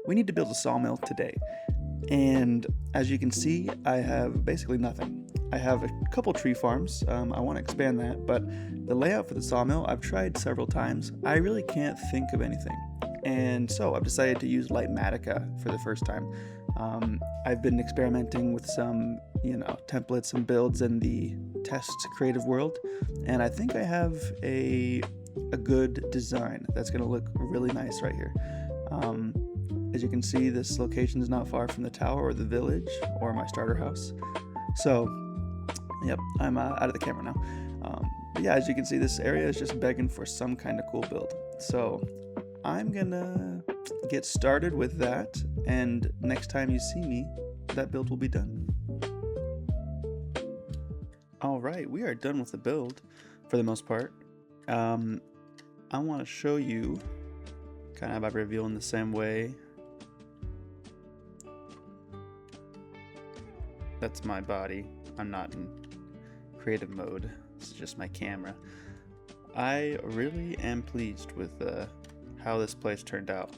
We need to build a sawmill today. And as you can see, I have basically nothing. I have a couple tree farms. I want to expand that, but the layout for the sawmill, I've tried several times. I really can't think of anything. And so I've decided to use litematica for the first time. I've been experimenting with some, templates and builds in the test creative world, and I think I have a good design that's going to look really nice right here. As you can see, this location is not far from the tower or the village or my starter house. So, yep, I'm out of the camera now. But yeah, as you can see, this area is just begging for some kind of cool build. So I'm gonna get started with that, and next time you see me, that build will be done. Alright, we are done with the build for the most part. I want to show you kind of by revealing the same way. That's my body. I'm not in creative mode. This is just my camera. I really am pleased with how this place turned out.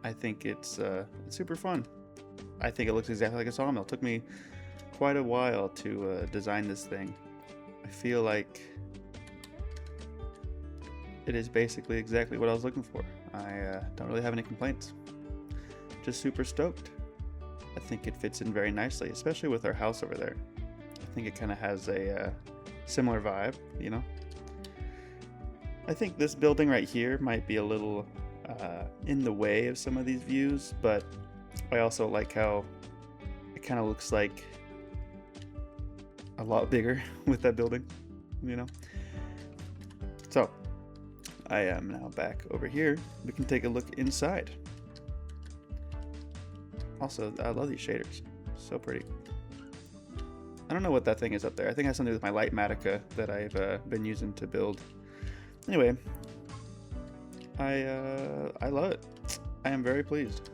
I think it's super fun. I think it looks exactly like a sawmill. It took me quite a while to design this thing. I feel like it is basically exactly what I was looking for. I don't really have any complaints. Just super stoked. I think it fits in very nicely, especially with our house over there. I think it kind of has a similar vibe, I think this building right here might be a little in the way of some of these views, but I also like how it kind of looks like a lot bigger with that building, So, I am now back over here. We can take a look inside. Also, I love these shaders. So pretty. I don't know what that thing is up there. I think it has something to do with my litematica that I've been using to build. Anyway, I love it. I am very pleased.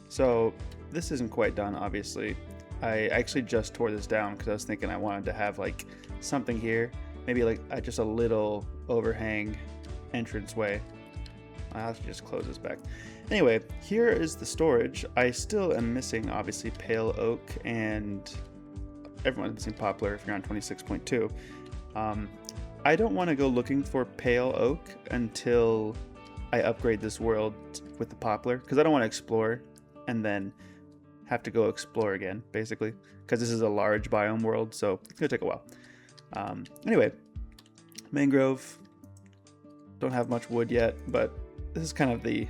So this isn't quite done, obviously. I actually just tore this down because I was thinking I wanted to have like something here, maybe like just a little overhang entranceway. I'll have to just close this back. Anyway, here is the storage. I still am missing, obviously, pale oak, and everyone's missing poplar if you're on 26.2. I don't want to go looking for pale oak until I upgrade this world with the poplar, because I don't want to explore and then have to go explore again, basically, because this is a large biome world, so it's going to take a while. Anyway, mangrove. Don't have much wood yet, but this is kind of the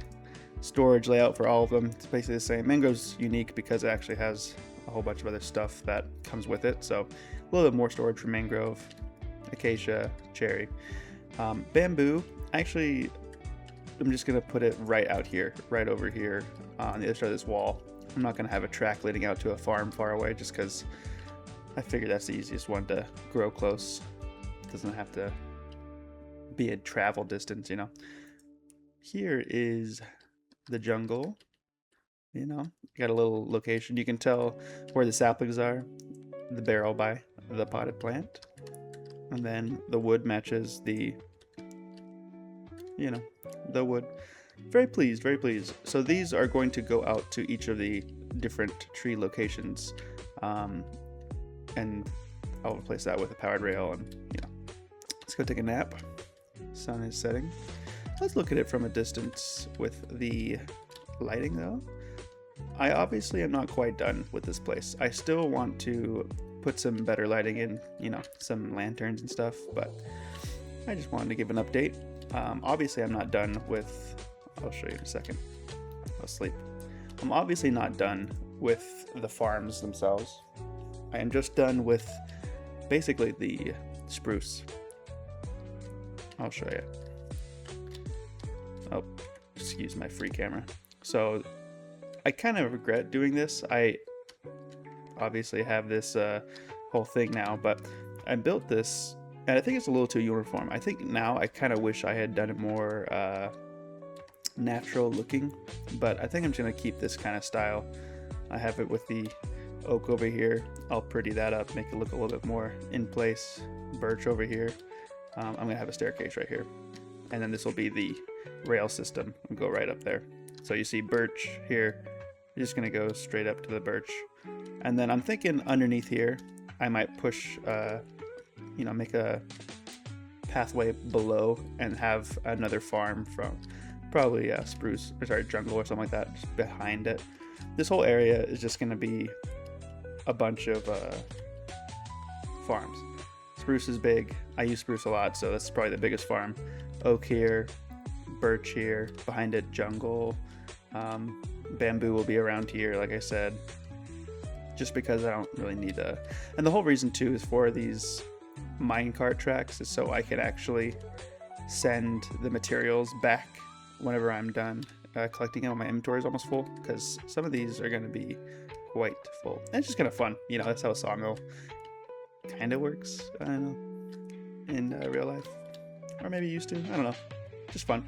storage layout for all of them. It's basically the same. Mangrove's unique because it actually has a whole bunch of other stuff that comes with it, so a little bit more storage for mangrove, acacia, cherry. Bamboo, actually, I'm just going to put it right out here, right over here on the other side of this wall. I'm not going to have a track leading out to a farm far away just because I figure that's the easiest one to grow close. It doesn't have to be a travel distance, Here is the jungle, got a little location. You can tell where the saplings are, the barrel by the potted plant, and then the wood matches the wood. Very pleased, very pleased. So these are going to go out to each of the different tree locations, and I'll replace that with a powered rail, and let's go take a nap. Sun is setting. Let's look at it from a distance with the lighting though. I obviously am not quite done with this place. I still want to put some better lighting in, some lanterns and stuff, but I just wanted to give an update. Obviously I'm not done with, I'll show you in a second. I'll sleep. I'm obviously not done with the farms themselves. I am just done with basically the spruce. I'll show you. Oh, excuse my free camera. So I kind of regret doing this. I obviously have this whole thing now, but I built this and I think it's a little too uniform. I think now I kind of wish I had done it more natural looking, but I think I'm just gonna keep this kind of style. I have it with the oak over here. I'll pretty that up, make it look a little bit more in place. Birch over here. I'm gonna have a staircase right here, and then this will be the rail system and go right up there. So you see birch here, you're just gonna go straight up to the birch. And then I'm thinking underneath here, I might push, make a pathway below and have another farm from probably jungle or something like that just behind it. This whole area is just gonna be a bunch of farms. Spruce is big. I use spruce a lot, so that's probably the biggest farm. Oak here, birch here, behind it jungle. Bamboo will be around here, like I said, just because I don't really need a... And the whole reason too is for these minecart tracks is so I can actually send the materials back whenever I'm done collecting them. My inventory is almost full, because some of these are going to be quite full. And it's just kind of fun, that's how a sawmill kind of works, I don't know, in real life, or maybe used to, I don't know, just fun.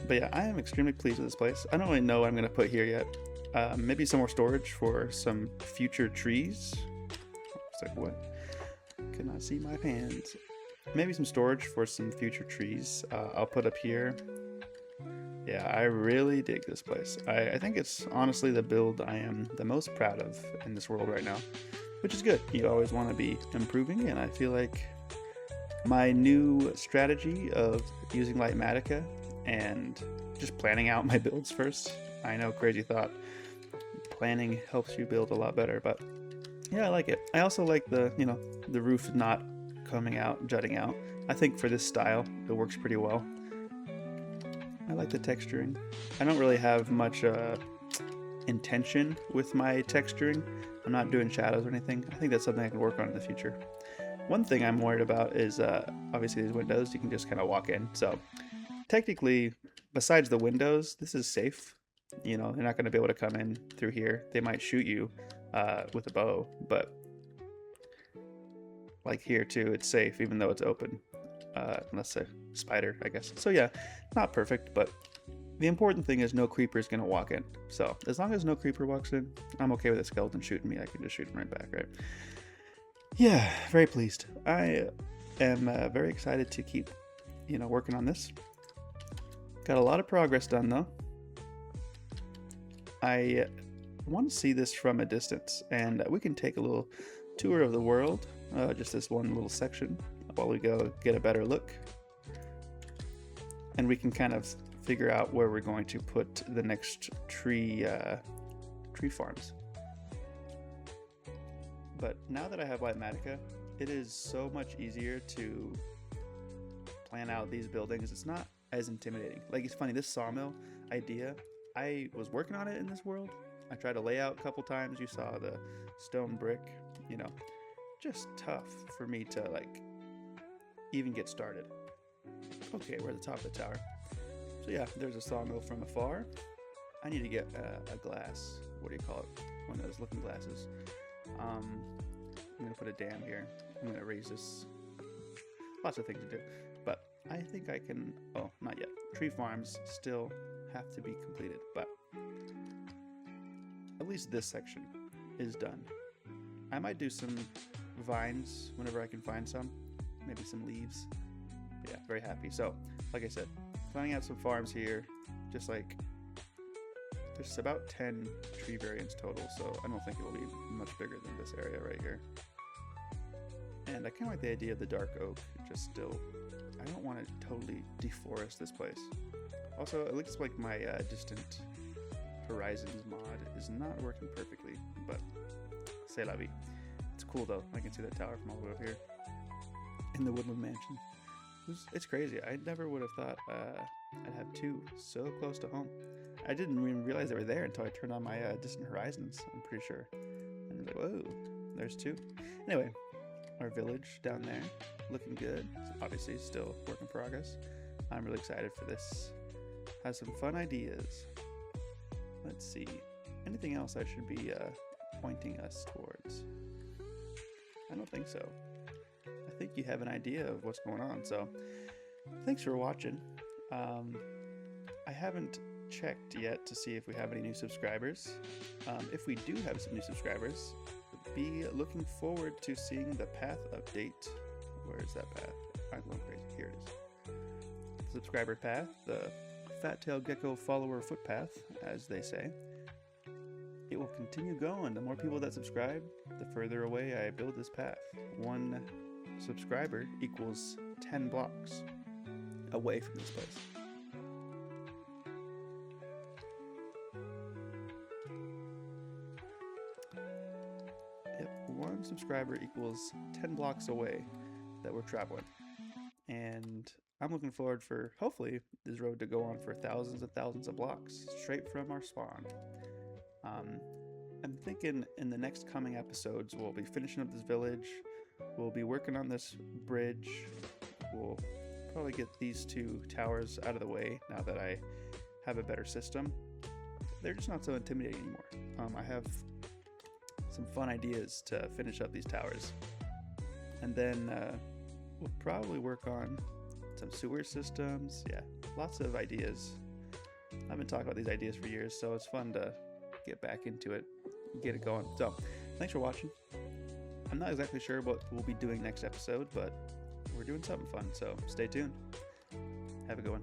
But yeah, I am extremely pleased with this place. I don't really know what I'm going to put here yet. Maybe some more storage for some future trees. It's like, what? Could not see my hands. Maybe some storage for some future trees. I'll put up here. Yeah, I really dig this place. I think it's honestly the build I am the most proud of in this world right now, which is good. You always want to be improving, and I feel like my new strategy of using litematica and just planning out my builds first. I know, crazy thought. Planning helps you build a lot better, but yeah, I like it. I also like the roof not coming out, jutting out. I think for this style, it works pretty well. I like the texturing. I don't really have much intention with my texturing. I'm not doing shadows or anything. I think that's something I can work on in the future. One thing I'm worried about is obviously these windows, you can just kind of walk in. So technically, besides the windows, this is safe. They're not going to be able to come in through here. They might shoot you with a bow, but like here too, it's safe even though it's open. Unless a spider, I guess. So yeah, not perfect, but the important thing is no creeper is going to walk in. So as long as no creeper walks in, I'm okay with a skeleton shooting me. I can just shoot him right back, right? Yeah, very pleased. I am very excited to keep, working on this. Got a lot of progress done though. I want to see this from a distance, and we can take a little tour of the world, just this one little section, while we go get a better look. And we can kind of figure out where we're going to put the next tree farms. But now that I have litematica, it is so much easier to plan out these buildings. It's not as intimidating. Like, it's funny, this sawmill idea, I was working on it in this world. I tried to lay out a couple times. You saw the stone brick, just tough for me to even get started. Okay, we're at the top of the tower. So yeah, there's a sawmill from afar. I need to get a glass. What do you call it? One of those looking glasses. I'm gonna put a dam here. I'm gonna raise this. Lots of things to do, but I think I can. Oh, not yet. Tree farms still have to be completed, but at least this section is done. I might do some vines whenever I can find some, maybe some leaves. But yeah, very happy. So, like I said, planning out some farms here. Just there's about 10 tree variants total, so I don't think it will be much bigger than this area right here. And I kind of like the idea of the dark oak. I don't want to totally deforest this place. Also, it looks like my distant horizons mod is not working perfectly, but c'est la vie. It's cool though. I can see that tower from all the way over here in the woodland mansion. It's crazy. I never would have thought I'd have two so close to home. I didn't even realize they were there until I turned on my distant horizons, I'm pretty sure. And I was like, whoa, there's two. Anyway, our village down there, looking good. It's obviously still work in progress. I'm really excited for this. Has some fun ideas. Let's see. Anything else I should be pointing us towards? I don't think so. I think you have an idea of what's going on. So thanks for watching. I haven't checked yet to see if we have any new subscribers. If we do have some new subscribers, be looking forward to seeing the path update. Where is that path? I'm going crazy. Here it is. subscriber path, the fat-tailed gecko follower footpath, as they say. It will continue going. The more people that subscribe, the further away I build this path. 1 subscriber equals 10 blocks away from this place. Yep, 1 subscriber equals 10 blocks away that we're traveling. And I'm looking forward for, hopefully, this road to go on for thousands and thousands of blocks straight from our spawn. I'm thinking in the next coming episodes, we'll be finishing up this village. We'll be working on this bridge. We'll probably get these 2 towers out of the way now that I have a better system. They're just not so intimidating anymore. I have some fun ideas to finish up these towers. And then we'll probably work on some sewer systems. Yeah, lots of ideas. I've been talking about these ideas for years, so it's fun to get back into it, get it going. So, thanks for watching. I'm not exactly sure what we'll be doing next episode, but we're doing something fun, so stay tuned. Have a good one.